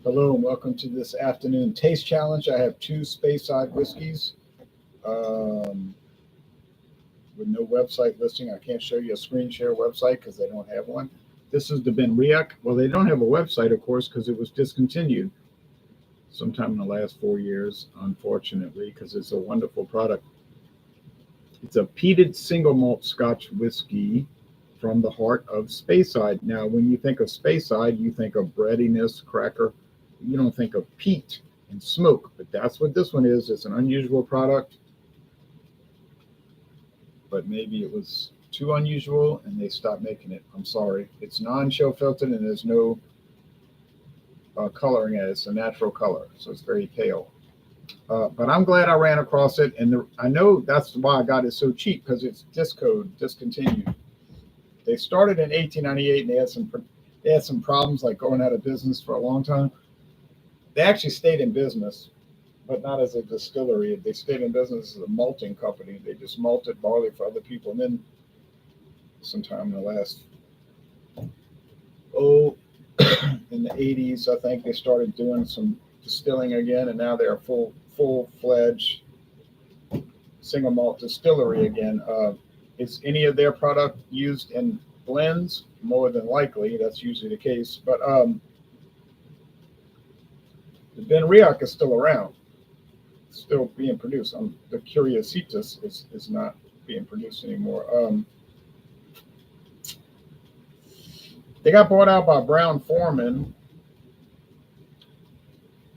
Hello and welcome to this afternoon taste challenge. I have two Speyside whiskeys with no website listing. I can't show you a screen share website because they don't have one. This is the Benriach. Well, they don't have a website, of course, because it was discontinued sometime in the last 4 years, unfortunately, because it's a wonderful product. It's a peated single malt Scotch whiskey from the heart of Speyside. Now, when you think of Speyside, you think of breadiness, cracker. You don't think of peat and smoke, but that's what this one is. It's an unusual product, but maybe it was too unusual and they stopped making it. I'm sorry. It's non-chill filtered and there's no coloring in it. It's a natural color, so it's very pale. But I'm glad I ran across it, and I know that's why I got it so cheap, because it's discontinued. They started in 1898 and they had some problems, like going out of business for a long time. They actually stayed in business, but not as a distillery. They stayed in business as a malting company. They just malted barley for other people. And then sometime in the last, in the 80s, I think they started doing some distilling again, and now they're a full-fledged single malt distillery again. Is any of their product used in blends? More than likely, that's usually the case. But the Benriach is still around, still being produced. The Curiositas is not being produced anymore. They got bought out by Brown-Forman,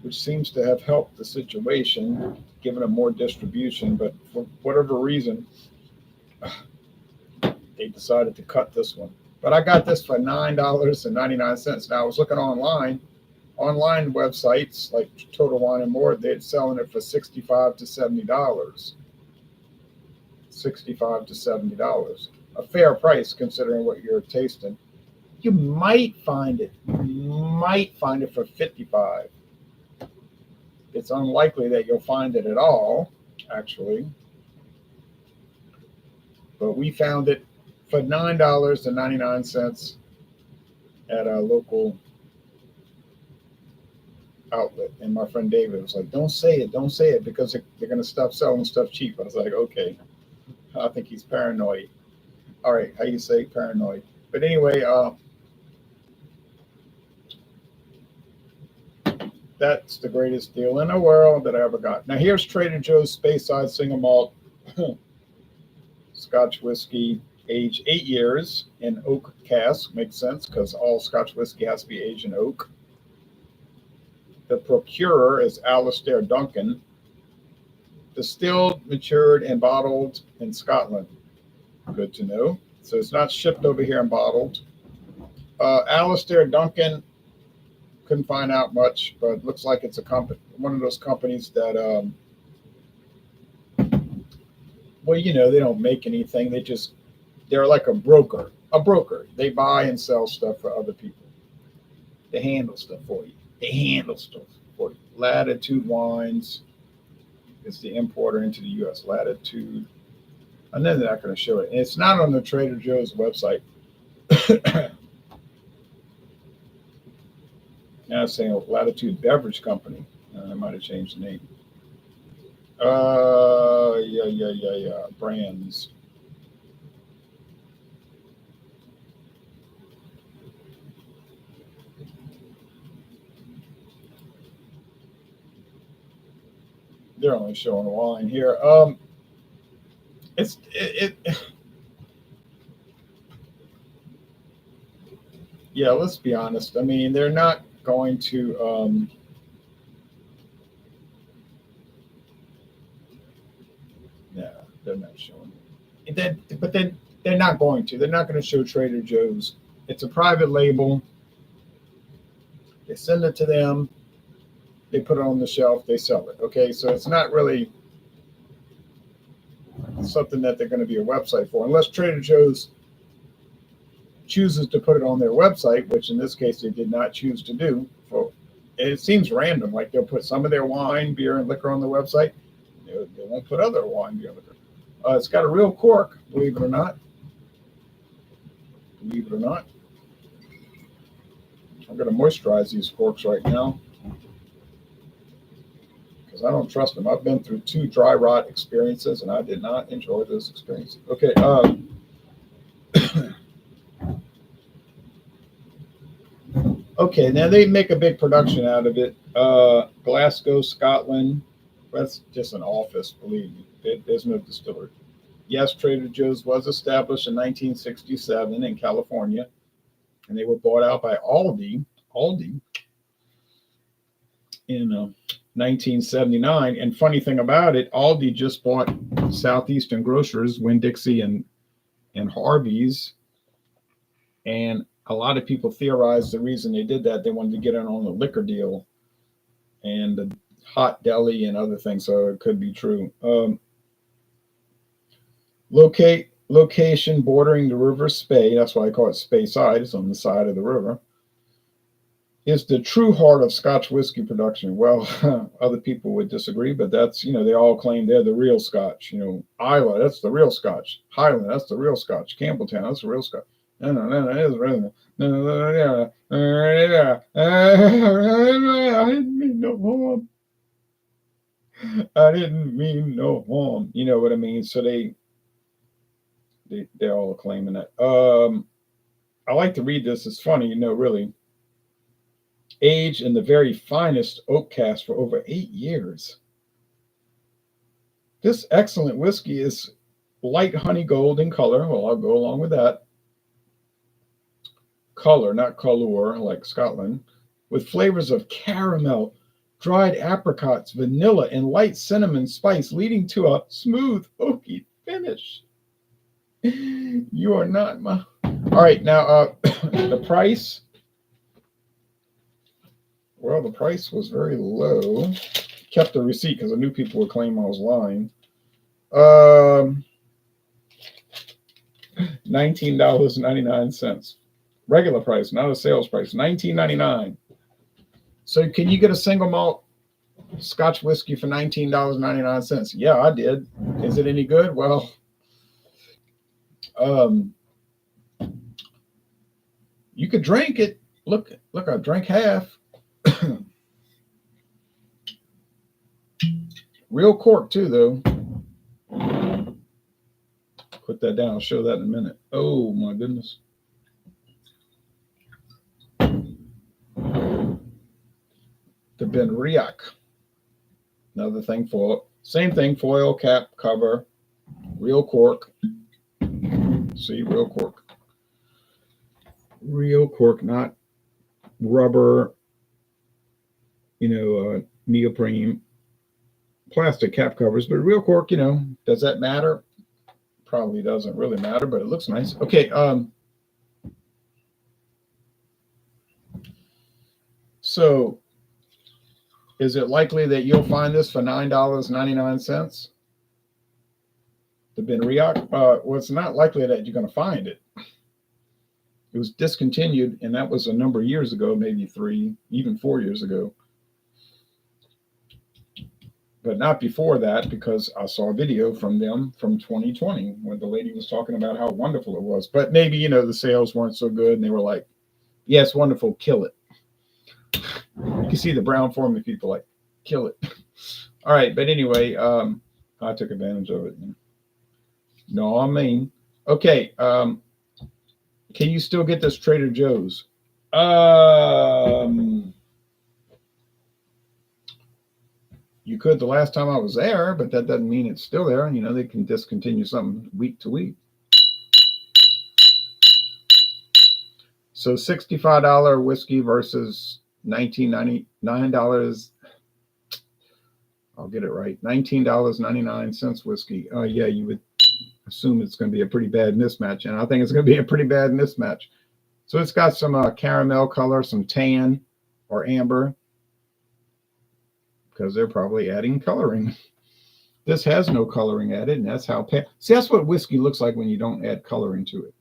which seems to have helped the situation, giving them more distribution. But for whatever reason, they decided to cut this one. But I got this for $9.99. Now I was looking online websites like Total Wine and More. They're selling it for $65 to $70. $65 to $70, a fair price considering what you're tasting. You might find it for $55. It's unlikely that you'll find it at all, actually. But we found it for $9.99 at a local outlet. And my friend David was like, don't say it, because they're going to stop selling stuff cheap. I was like, okay. I think he's paranoid. All right, how you say paranoid? But anyway, that's the greatest deal in the world that I ever got. Now here's Trader Joe's Speyside single malt Scotch whiskey, aged 8 years in oak cask. Makes sense, because all Scotch whiskey has to be aged in oak. The Procured is Alistair Duncan. Distilled, matured, and bottled in Scotland. Good to know. So it's not shipped over here and bottled. Alistair Duncan, couldn't find out much, but looks like it's a company, one of those companies that, well, you know, they don't make anything. They're like a broker. They buy and sell stuff for other people. They handle stuff for you. Latitude Wines is the importer into the U.S. Latitude. And then they're not going to show it. And it's not on the Trader Joe's website. Now it's saying Latitude Beverage Company. I might have changed the name. Yeah. Brands. They're only showing wine here. Yeah, let's be honest. I mean, they're not going to no, they're not showing it. But then they're not going to. They're not going to show Trader Joe's. It's a private label. They send it to them. They put it on the shelf. They sell it. Okay, so it's not really something that they're going to be a website for, unless Trader Joe's chooses to put it on their website, which in this case they did not choose to do. It seems random, like they'll put some of their wine, beer, and liquor on the website. They won't put other wine, beer, and liquor. It's got a real cork, believe it or not. I'm going to moisturize these corks right now. because I don't trust them. I've been through 2 dry rot experiences, and I did not enjoy those experiences. Okay. Okay, now they make a big production out of it. Glasgow, Scotland. That's just an office, believe me. There's no distillery. Yes, Trader Joe's was established in 1967 in California, and they were bought out by Aldi in 1979. And funny thing about it, Aldi just bought Southeastern Grocers, Winn-Dixie and Harvey's, and a lot of people theorize the reason they did that, they wanted to get in on the liquor deal and the hot deli and other things, so it could be true. Location bordering the River Spey, that's why I call it Speyside, it's on the side of the river, is the true heart of Scotch whiskey production. Well, other people would disagree, but that's, they all claim they're the real Scotch. Islay, that's the real Scotch. Highland, that's the real Scotch. Campbelltown, that's the real Scotch. No, it is really. No, I didn't mean no harm. I didn't mean no harm. You know what I mean? So they're all claiming that. I like to read this. It's funny, really. Aged in the very finest oak cask for over 8 years. This excellent whiskey is light honey gold in color. Well, I'll go along with that. Color, not color, like Scotland, with flavors of caramel, dried apricots, vanilla, and light cinnamon spice, leading to a smooth, oaky finish. You are not my... All right, now, the price. Well, the price was very low. Kept the receipt because I knew people would claim I was lying. $19.99. Regular price, not a sales price. $19.99. So can you get a single malt Scotch whiskey for $19.99? Yeah, I did. Is it any good? Well, you could drink it. Look, I drank half. Real cork too, though. Put that down. I'll show that in a minute. Oh my goodness. The Benriach. Another thing, foil. Same thing, foil, cap, cover. Real cork. See, real cork. Real cork, not rubber, neoprene, plastic cap covers, but real cork, does that matter? Probably doesn't really matter, but it looks nice. Okay, so is it likely that you'll find this for $9.99? The Benriach? Well, it's not likely that you're going to find it. It was discontinued, and that was a number of years ago, maybe 3, even 4 years ago. But not before that, because I saw a video from them from 2020 when the lady was talking about how wonderful it was. But maybe, the sales weren't so good, and they were like, yeah, it's wonderful, kill it. You can see the Brown-Forman people like, kill it. All right, but anyway, I took advantage of it. No, I mean, okay, can you still get this Trader Joe's? You could the last time I was there, but that doesn't mean it's still there. They can discontinue something week to week. So $65 whiskey versus $19.99. I'll get it right. $19.99 whiskey. Yeah, you would assume it's going to be a pretty bad mismatch, and I think it's going to be a pretty bad mismatch. So it's got some caramel color, some tan or amber, because they're probably adding coloring. This has no coloring added, and that's how pale. See, that's what whiskey looks like when you don't add coloring to it.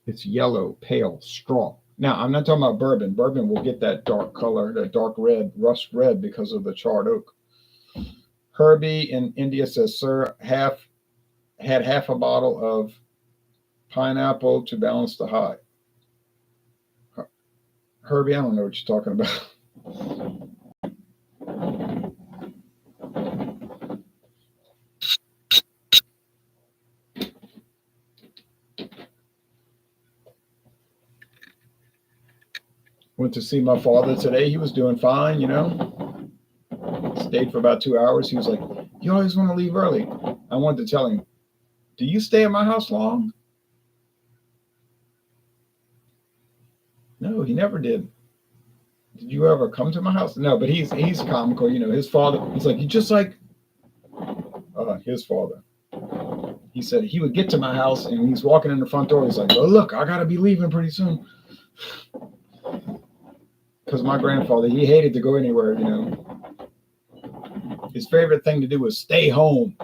It's yellow, pale, strong. Now, I'm not talking about bourbon. Bourbon will get that dark color, that dark red, rust red, because of the charred oak. Herbie in India says, sir, had half a bottle of pineapple to balance the high. Herbie, I don't know what you're talking about. Went to see my father today. He was doing fine, you know. Stayed for about 2 hours. He was like, "You always want to leave early." I wanted to tell him, "Do you stay at my house long?" No, he never did. Did you ever come to my house? No, but he's comical, you know. His father, he's like, "You just like his father." He said he would get to my house and he's walking in the front door. He's like, "Oh, look, I gotta be leaving pretty soon." Because my grandfather, he hated to go anywhere, you know. His favorite thing to do was stay home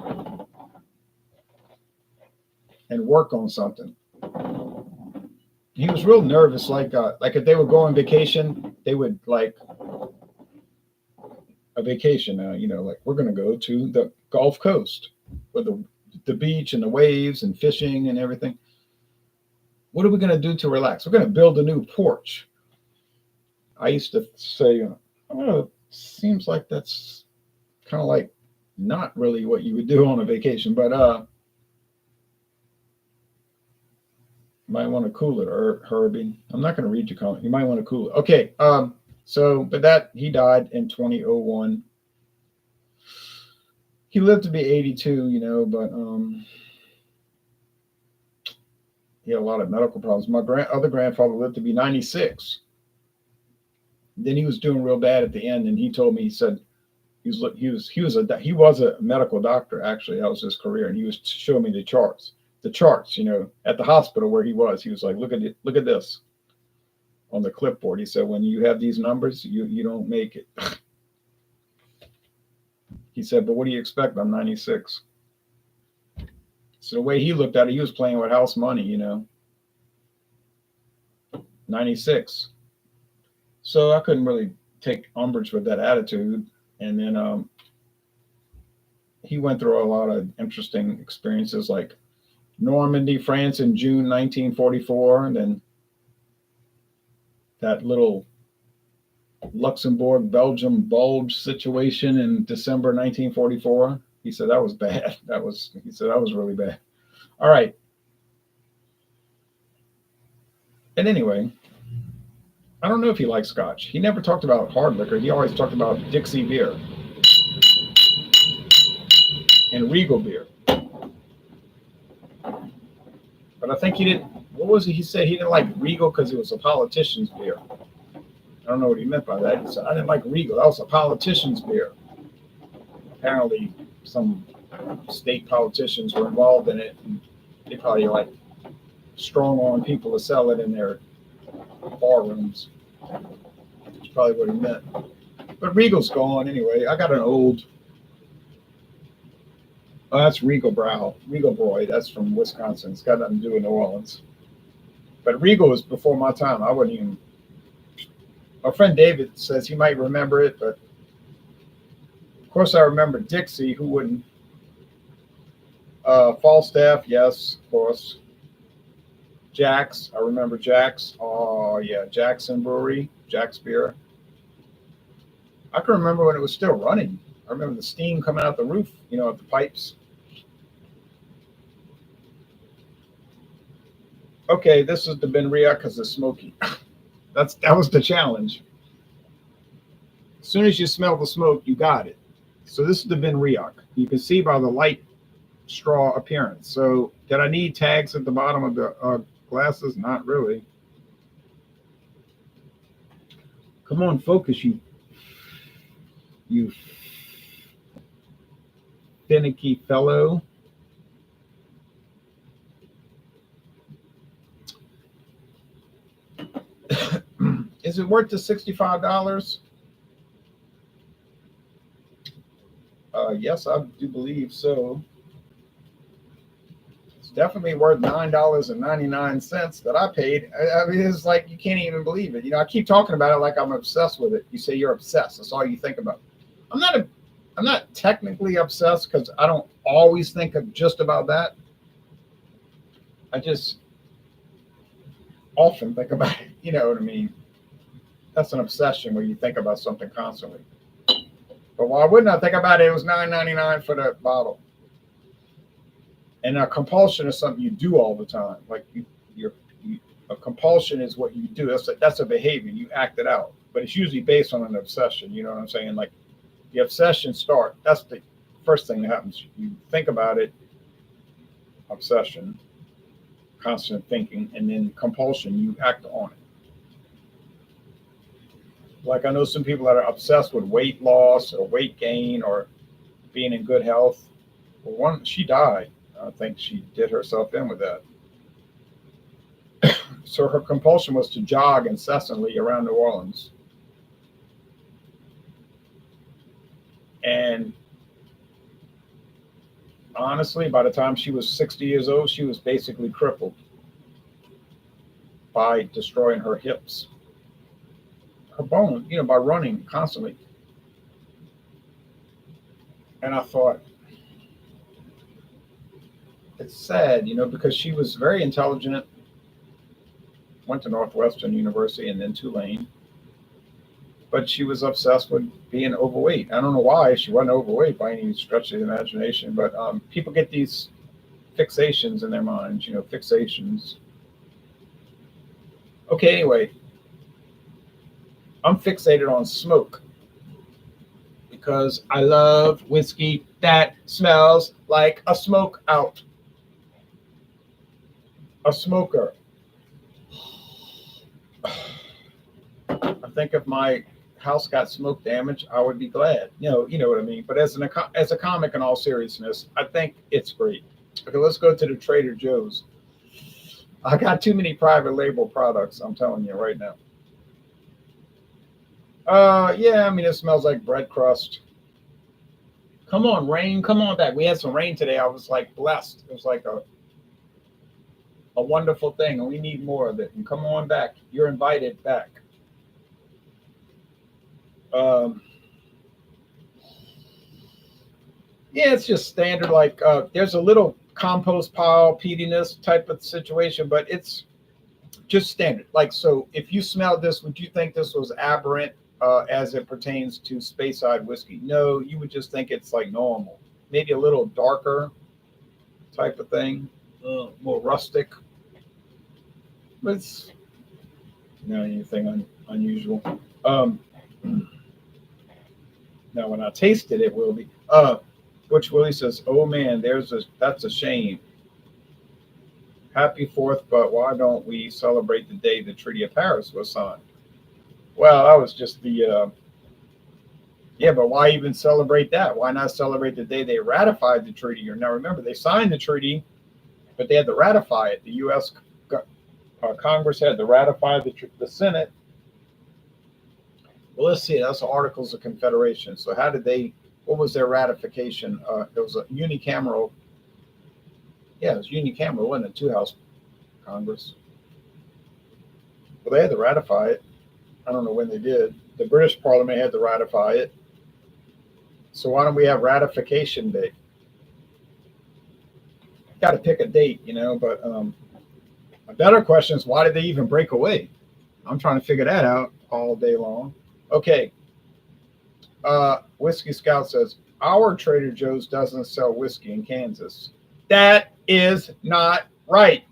and work on something. He was real nervous, like if they would go on vacation, they would like a vacation now, you know, like we're gonna go to the Gulf Coast with the beach and the waves and fishing and everything. What are we gonna do to relax? We're gonna build a new porch. I used to say, oh, seems like that's kind of like not really what you would do on a vacation, but might want to cool it, or Herbie. I'm not going to read your comment. You might want to cool it. Okay. So, but that he died in 2001. He lived to be 82, you know, but he had a lot of medical problems. My other grandfather lived to be 96. Then he was doing real bad at the end, and he told me, he said he was a medical doctor, actually. That was his career, and he was showing me the charts, you know, at the hospital where he was. He was like, look at this on the clipboard. He said, when you have these numbers, you don't make it. He said, but what do you expect? I'm 96. So the way he looked at it, he was playing with house money, you know. 96. So I couldn't really take umbrage with that attitude. And then he went through a lot of interesting experiences, like Normandy, France in June 1944, and then that little Luxembourg, Belgium bulge situation in December 1944. He said that was bad. He said that was really bad. All right. And anyway, I don't know if he liked scotch. He never talked about hard liquor. He always talked about Dixie beer and Regal beer. But I think he didn't. What was it? He said he didn't like Regal because it was a politician's beer. I don't know what he meant by that. He said, I didn't like Regal. That was a politician's beer. Apparently, some state politicians were involved in it. And they probably like strong on people to sell it in their bar rooms. That's probably what he meant. But Regal's gone anyway. I got an old. Oh, that's Regal Broy. That's from Wisconsin. It's got nothing to do with New Orleans. But Regal was before my time. I wouldn't even. My friend David says he might remember it, but of course I remember Dixie. Who wouldn't? Falstaff, yes, of course. Jack's, I remember Jack's. Oh yeah, Jackson Brewery, Jack's beer. I can remember when it was still running. I remember the steam coming out the roof, you know, of the pipes. Okay, this is the Benriach because it's smoky. That was the challenge. As soon as you smell the smoke, you got it. So this is the Benriach. You can see by the light straw appearance. So did I need tags at the bottom of the glasses? Not really. Come on, focus, you finicky fellow. Is it worth the $65? Yes, I do believe so. It's definitely worth $9.99 that I paid. I mean, it's like you can't even believe it. You know, I keep talking about it like I'm obsessed with it. You say you're obsessed. That's all you think about. I'm not technically obsessed because I don't always think of just about that. I just often think about it. You know what I mean? That's an obsession where you think about something constantly. But why wouldn't I think about it? It was $9.99 for the bottle. And a compulsion is something you do all the time. Like a compulsion is what you do. That's a behavior. You act it out. But it's usually based on an obsession. You know what I'm saying? Like the obsession start. That's the first thing that happens. You think about it, obsession, constant thinking, and then compulsion, you act on it. Like I know some people that are obsessed with weight loss or weight gain or being in good health. Well, one, she died. I think she did herself in with that. So her compulsion was to jog incessantly around New Orleans. And honestly, by the time she was 60 years old, she was basically crippled by destroying her hips. Her bone, by running constantly. And I thought, it's sad, because she was very intelligent, went to Northwestern University and then Tulane, but she was obsessed with being overweight. I don't know why she wasn't overweight by any stretch of the imagination, but people get these fixations in their minds, fixations. Okay, anyway, I'm fixated on smoke because I love whiskey that smells like a smoke out. A smoker. I think if my house got smoke damage, I would be glad. You know what I mean? But as a comic, in all seriousness, I think it's great. Okay, let's go to the Trader Joe's. I got too many private label products, I'm telling you right now. Yeah, it smells like bread crust. Come on, rain, come on back. We had some rain today. I was like blessed. It was like a wonderful thing, and we need more of it. And come on back. You're invited back. Yeah, it's just standard. Like there's a little compost pile, peatiness type of situation, but it's just standard. Like, so if you smelled this, would you think this was aberrant as it pertains to Speyside whiskey? No, you would just think it's like normal. Maybe a little darker type of thing, more rustic. But it's not anything unusual. Now, when I taste it, it will be. Butch Willie says, "Oh man, that's a shame. Happy 4th, but why don't we celebrate the day the Treaty of Paris was signed?" Well, that was just the. Yeah, but why even celebrate that? Why not celebrate the day they ratified the treaty? Now, remember, they signed the treaty, but they had to ratify it. The U.S. Congress had to ratify the Senate. Well, let's see. That's the Articles of Confederation. So how did they, what was their ratification? It was a unicameral. Yeah, it was unicameral, wasn't it? 2-house Congress. Well, they had to ratify it. I don't know when they did. The British Parliament had to ratify it. So why don't we have ratification day? Got to pick a date, but a better question is, why did they even break away? I'm trying to figure that out all day long. Okay. Whiskey Scout says, our Trader Joe's doesn't sell whiskey in Kansas. That is not right.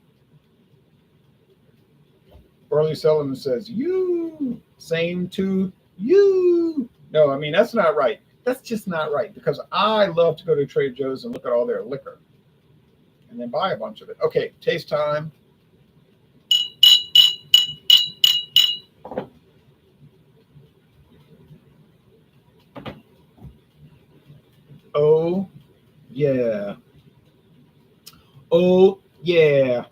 Burley Sullivan says, you, same to you. No, that's not right. That's just not right, because I love to go to Trader Joe's and look at all their liquor and then buy a bunch of it. Okay, taste time. Oh, yeah. Oh, yeah.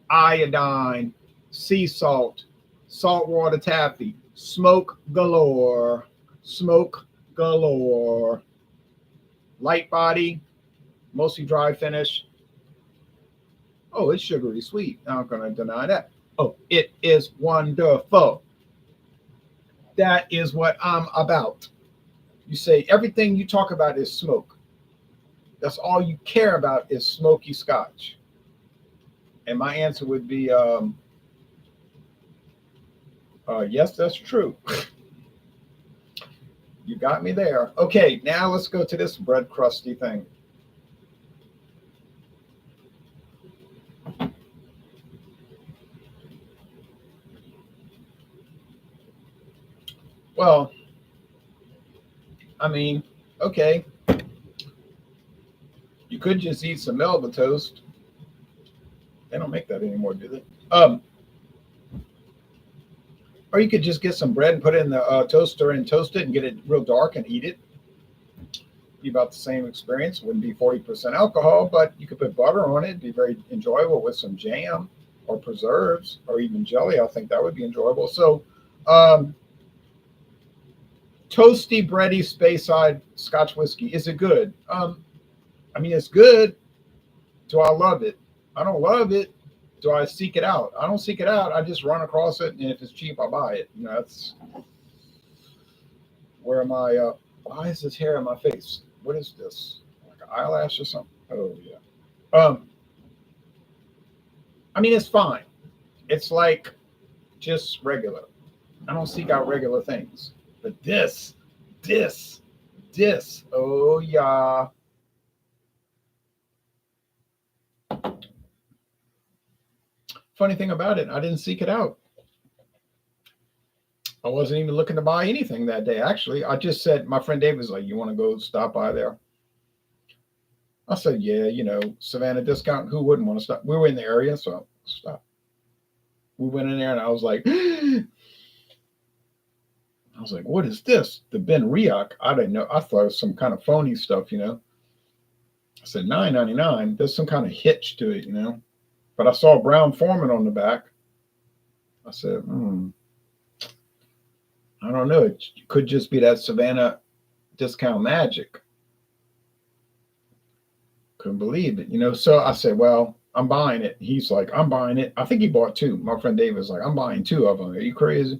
Iodine, sea salt, saltwater taffy, smoke galore, smoke galore. Light body, mostly dry finish. Oh, it's sugary sweet. I'm not going to deny that. Oh, it is wonderful. That is what I'm about. You say everything you talk about is smoke. That's all you care about is smoky scotch. And my answer would be, yes, that's true. You got me there. Okay, now let's go to this bread crusty thing. Well, I mean, okay, you could just eat some Melba toast. They don't make that anymore, do they? Or you could just get some bread and put it in the toaster and toast it and get it real dark and eat it. Be about the same experience. Wouldn't be 40% alcohol, but you could put butter on it. It'd be very enjoyable with some jam or preserves or even jelly. I think that would be enjoyable. So, um, toasty, bready, Speyside Scotch whiskey. Is it good? I mean, it's good. Do I love it? I don't love it. Do I seek it out? I don't seek it out. I just run across it, and if it's cheap, I buy it. That's where my why is this hair in my face? What is this? Like an eyelash or something? Oh yeah. I mean, it's fine. It's like just regular. I don't seek out regular things. But this, this. Oh yeah. Funny thing about it, I didn't seek it out. I wasn't even looking to buy anything that day. Actually, I just said, my friend Dave was like, "You want to go stop by there?" I said, "Yeah, Savannah Discount. Who wouldn't want to stop?" We were in the area, so stop. We went in there, and I was like, "What is this? The Benriach?" I didn't know. I thought it was some kind of phony stuff. I said $9.99. There's some kind of hitch to it. But I saw Brown-Forman on the back. I said, I don't know. It could just be that Savannah Discount magic. Couldn't believe it. So I said, well, I'm buying it. He's like, I'm buying it. I think he bought two. My friend Dave was like, I'm buying two of them. Are you crazy?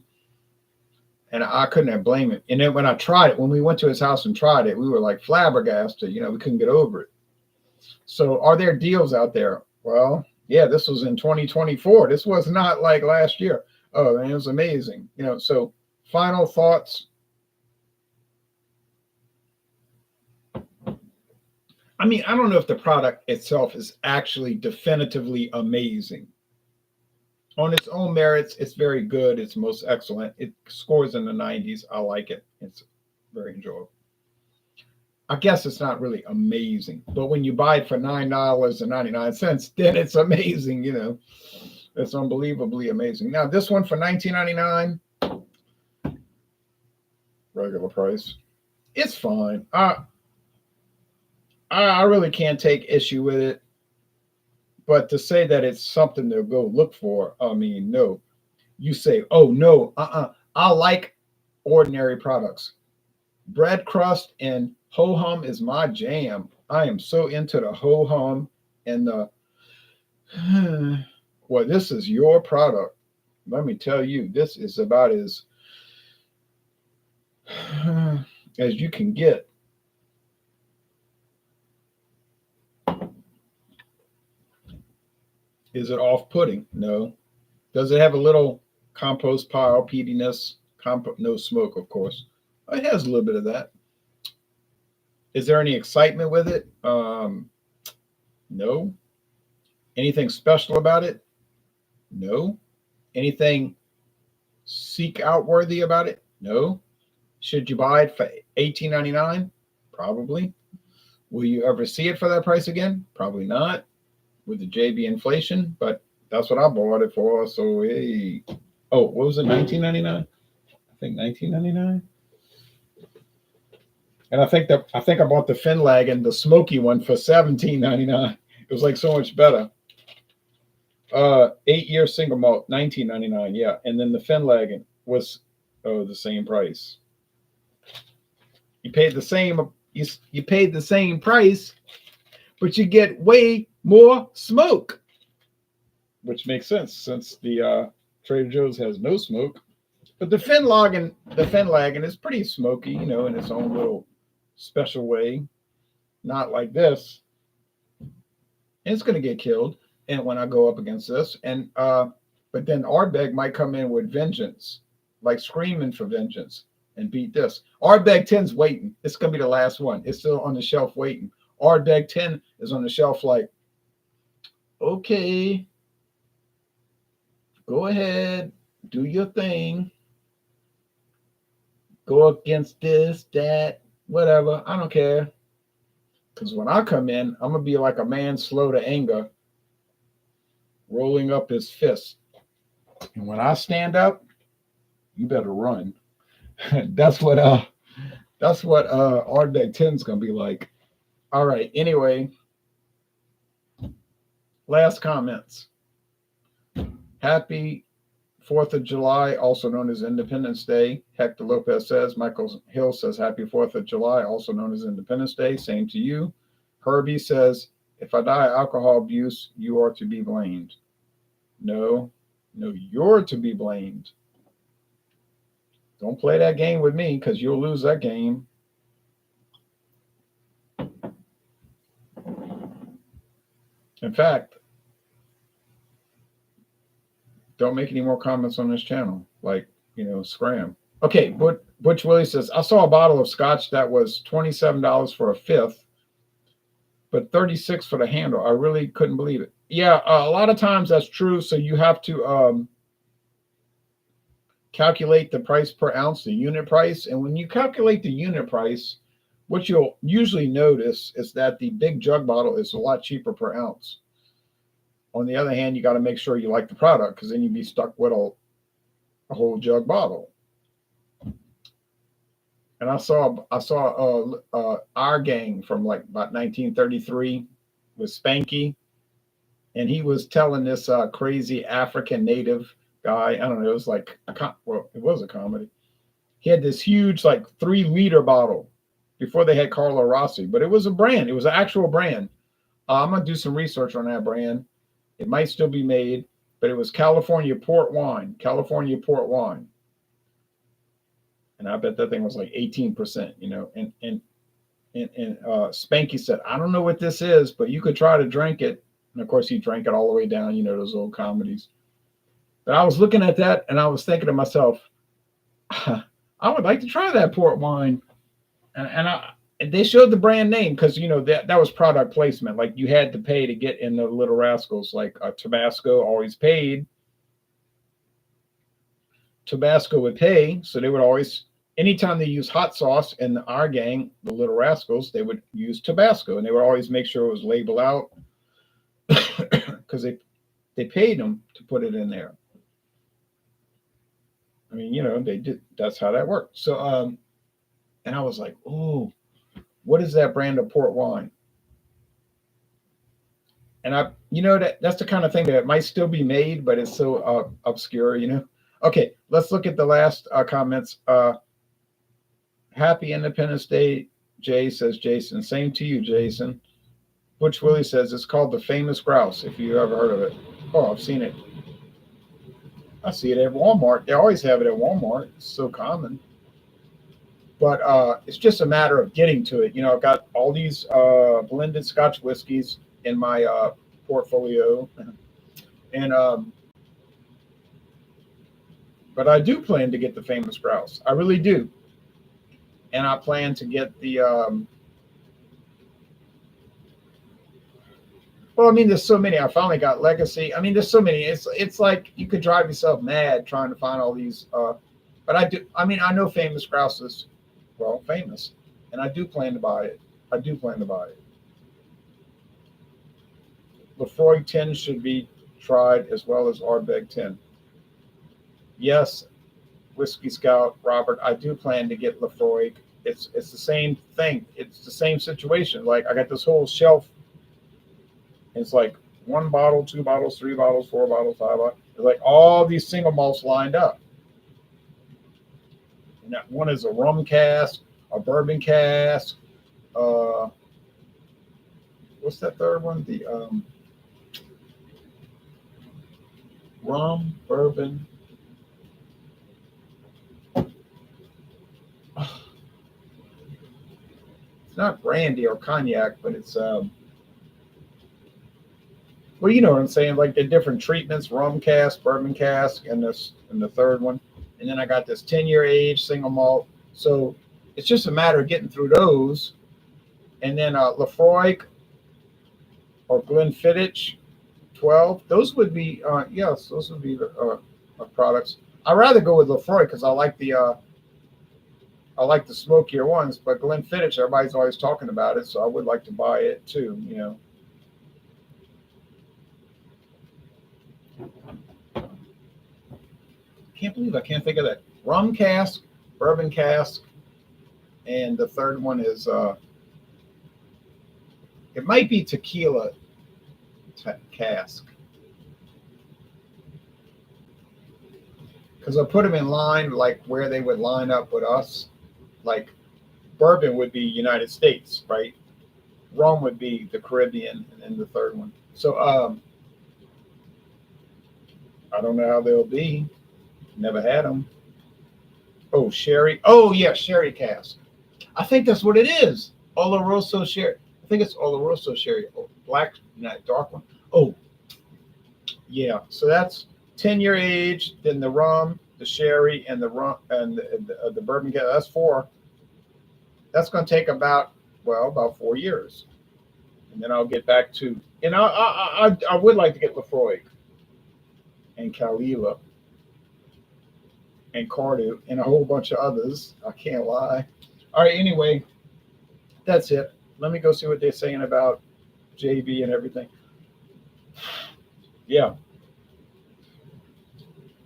And I couldn't have blamed him. And then when I tried it, when we went to his house and tried it, we were like flabbergasted. We couldn't get over it. So are there deals out there? Well, yeah, this was in 2024. This was not like last year. Oh, man, it was amazing. So final thoughts. I mean, I don't know if the product itself is actually definitively amazing. On its own merits, it's very good. It's most excellent. It scores in the 90s. I like it. It's very enjoyable. I guess it's not really amazing, but when you buy it for $9.99, then it's amazing. It's unbelievably amazing. Now, this one for $19.99, regular price. It's fine. I really can't take issue with it. But to say that it's something to go look for, I mean, no. You say, oh, no, I like ordinary products. Bread crust and ho-hum is my jam. I am so into the ho-hum and the, well, this is your product. Let me tell you, this is about as you can get. Is it off-putting? No. Does it have a little compost pile peatiness? No smoke, of course. It has a little bit of that. Is there any excitement with it? No. Anything special about it? No. Anything seek out worthy about it? No. Should you buy it for $18.99? Probably. Will you ever see it for that price again? Probably not. With the JB inflation, but that's what I bought it for. So hey, oh, what was it? $19.99? I think $19.99. And I think I bought the Finlagen, the smoky one, for $17.99. It was like so much better. 8-year single malt, $19.99. Yeah, and then the Finlagen was the same price. You paid the same. You paid the same price, but you get way more smoke, which makes sense since the Trader Joe's has no smoke. But the Finlagen is pretty smoky, in its own little special way. Not like this. And it's going to get killed. And when I go up against this, and but then Ardbeg might come in with vengeance, like screaming for vengeance, and beat this. Ardbeg 10's waiting. It's going to be the last one. It's still on the shelf waiting. Ardbeg 10 is on the shelf like, okay, go ahead, do your thing. go against this, that, whatever. I don't care. Because when I come in, I'm going to be like a man slow to anger, rolling up his fist. And when I stand up, you better run. that's what our day 10 is going to be like. All right. Anyway, last comments. Happy 4th of July, also known as Independence Day. Hector Lopez says. Michael Hill says, Happy 4th of July, also known as Independence Day. Same to you. Herbie says, if I die of alcohol abuse, you are to be blamed. No, you're to be blamed. Don't play that game with me because you'll lose that game. In fact, don't make any more comments on this channel. Like, scram. Okay, Butch Willie says, I saw a bottle of scotch that was $27 for a fifth, but $36 for the handle. I really couldn't believe it. Yeah, a lot of times that's true. So you have to calculate the price per ounce, the unit price. And when you calculate the unit price, what you'll usually notice is that the big jug bottle is a lot cheaper per ounce. On the other hand, you got to make sure you like the product, because then you'd be stuck with a whole jug bottle. And I saw our gang from like about 1933 with Spanky, and he was telling this crazy African native guy. I don't know. It was like it was a comedy. He had this huge like 3-liter bottle before they had Carlo Rossi, but it was a brand. It was an actual brand. I'm gonna do some research on that brand. It might still be made, but it was California port wine. California port wine. And I bet that thing was like 18%, And Spanky said, I don't know what this is, but you could try to drink it. And of course, he drank it all the way down, those old comedies. But I was looking at that and I was thinking to myself, I would like to try that port wine. And they showed the brand name because, that was product placement. Like you had to pay to get in the Little Rascals, like Tabasco always paid. Tabasco would pay. So they would always, anytime they use hot sauce in our gang, the Little Rascals, they would use Tabasco, and they would always make sure it was labeled out because they paid them to put it in there. I mean, they did. That's how that worked. So, and I was like, oh, what is that brand of port wine? And that's the kind of thing that might still be made, but it's so obscure, Okay, let's look at the last comments. Happy Independence Day, Jay, says Jason. Same to you, Jason. Butch Willie says it's called the Famous Grouse, if you ever heard of it. Oh, I've seen it. I see it at Walmart. They always have it at Walmart. It's so common. But it's just a matter of getting to it. I've got all these blended Scotch whiskeys in my portfolio. And but I do plan to get the Famous Grouse. I really do. And I plan to get the there's so many. I finally got Legacy. There's so many. It's like you could drive yourself mad trying to find all these. But I do. I know Famous Grouse is, famous. And I do plan to buy it. Lefroy 10 should be tried as well as Ardbeg 10. Yes, Whiskey Scout, Robert, I do plan to get Lefroy. It's the same thing. It's the same situation. Like I got this whole shelf. It's like 1 bottle, 2 bottles, 3 bottles, 4 bottles, 5 bottles. It's like all these single malts lined up. And that one is a rum cask, a bourbon cask. What's that third one? The rum, bourbon. It's not brandy or cognac, but it's you know what I'm saying, like the different treatments, rum cask, bourbon cask, and the third one. And then I got this 10-year age single malt. So it's just a matter of getting through those. And then Lefroy or Glenfiddich 12, those would be those would be the products. I'd rather go with Lefroy because I like the I like the smokier ones, but Glenfiddich, everybody's always talking about it, so I would like to buy it too, you know. Can't believe I can't think of that. Rum cask, bourbon cask, and the third one is it might be tequila cask. Because I put them in line like where they would line up with us. Like bourbon would be United States, right? Rum would be the Caribbean, and then the third one. So I don't know how they'll be. Never had them. Oh, sherry. Oh yeah, sherry cask. I think that's what it is. Oloroso sherry. I think it's Oloroso sherry. Oh, black, not dark one. Oh, yeah. So that's 10-year age. Then the rum, the sherry, and the rum and the bourbon. That's four. That's going to take about 4 years, and then I'll get back to. And I would like to get Lefroy and Kalila and Cardew and a whole bunch of others. I can't lie. All right. Anyway, that's it. Let me go see what they're saying about JB and everything. Yeah.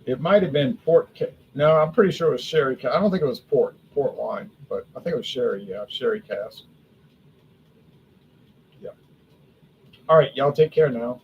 It might have been port. No, I'm pretty sure it was sherry. I don't think it was port wine, but I think it was sherry. Yeah, sherry cask. Yeah. All right. Y'all take care now.